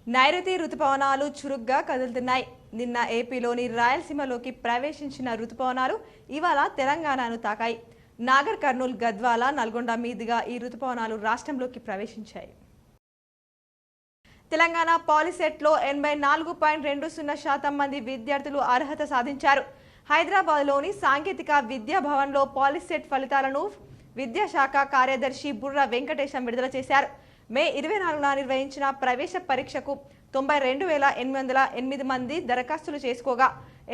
నైరుతి రుతుపవనాలు చురుగ్గా కదులుతున్నాయి. నిన్న ఏపీలోని రాయలసీమలోకి ప్రవేశించిన రుతుపవనాలు ఇవాళ తెలంగాణను తాకాయి. నాగర్ కర్నూల్, గద్వాల, నల్గొండ మీదుగా ఈ రుతుపవనాలు రాష్ట్రంలోకి ప్రవేశించాయి. తెలంగాణ పాలిసెట్లో 84.20% మంది విద్యార్థులు అర్హత సాధించారు. హైదరాబాద్లోని సాంకేతిక విద్యా భవన్లో పాలిసెట్ ఫలితాలను విద్యాశాఖ కార్యదర్శి బుర్ర వెంకటేశం విడుదల చేశారు. మే 24న నిర్వహించిన ప్రవేశ పరీక్షకు 92,808 మంది దరఖాస్తులు చేసుకోగా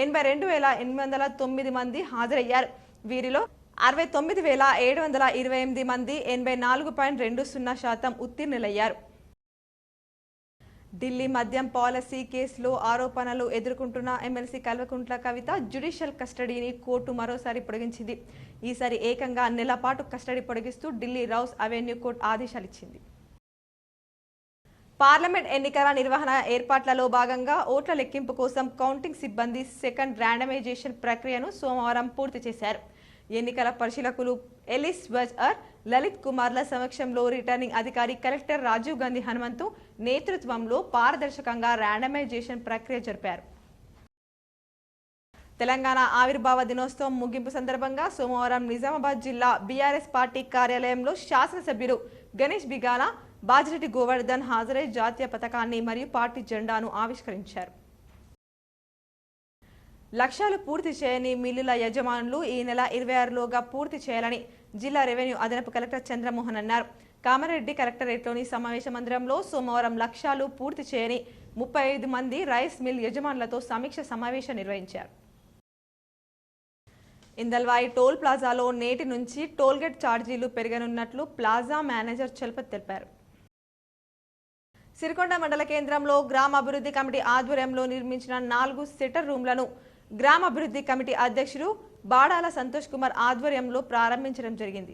82,809 మంది హాజరయ్యారు. వీరిలో 69,728 మంది 84.20% ఉత్తీర్ణులయ్యారు. ఢిల్లీ మద్యం పాలసీ కేసులో ఆరోపణలు ఎదుర్కొంటున్న ఎమ్మెల్సీ కల్వకుంట్ల కవిత జ్యుడిషియల్ కస్టడీని కోర్టు మరోసారి పొడిగించింది. ఈసారి ఏకంగా నెల పాటు కస్టడీ పొడిగిస్తూ ఢిల్లీ రౌస్ అవెన్యూ కోర్టు ఆదేశాలిచ్చింది. పార్లమెంట్ ఎన్నికల నిర్వహణ ఏర్పాట్లలో భాగంగా ఓట్ల లెక్కింపు కోసం కౌంటింగ్ సిబ్బంది సెకండ్ ర్యాండమైజేషన్ ప్రక్రియను సోమవారం పూర్తి చేశారు. ఎన్నికల పరిశీలకులు ఎలిస్ వజ్అర్, లలిత్ కుమార్ల సమక్షంలో రిటర్నింగ్ అధికారి కలెక్టర్ రాజీవ్ గాంధీ హనుమంతు నేతృత్వంలో పారదర్శకంగా ర్యాండమైజేషన్ ప్రక్రియ జరిపారు. తెలంగాణ ఆవిర్భావ దినోత్సవం ముగింపు సందర్భంగా సోమవారం నిజామాబాద్ జిల్లా బీఆర్ఎస్ పార్టీ కార్యాలయంలో శాసనసభ్యులు గణేష్ బిగాల, బాజిరెడ్డి గోవర్ధన్ హాజరై జాతీయ పతాకాన్ని మరియు పార్టీ జెండాను ఆవిష్కరించారు. లక్ష్యాలు పూర్తి చేయని మిల్లుల యజమానులు ఈ నెల 26లోగా పూర్తి చేయాలని జిల్లా రెవెన్యూ అదనపు కలెక్టర్ చంద్రమోహన్ అన్నారు. కామారెడ్డి కలెక్టరేట్లోని సమావేశ మందిరంలో సోమవారం లక్ష్యాలు పూర్తి చేయని 35 మంది రైస్ మిల్ యజమానులతో సమీక్ష సమావేశం నిర్వహించారు. ఇందల్వాయి టోల్ ప్లాజాలో నేటి నుంచి టోల్గేట్ ఛార్జీలు పెరగనున్నట్లు ప్లాజా మేనేజర్ చలపతి తెలిపారు. సిరికొండ మండల కేంద్రంలో గ్రామాభివృద్ధి కమిటీ ఆధ్వర్యంలో నిర్మించిన 4 సెటర్ రూమ్లను గ్రామాభివృద్ధి కమిటీ అధ్యక్షుడు బాడాల సంతోష్ కుమార్ ఆధ్వర్యంలో ప్రారంభించడం జరిగింది.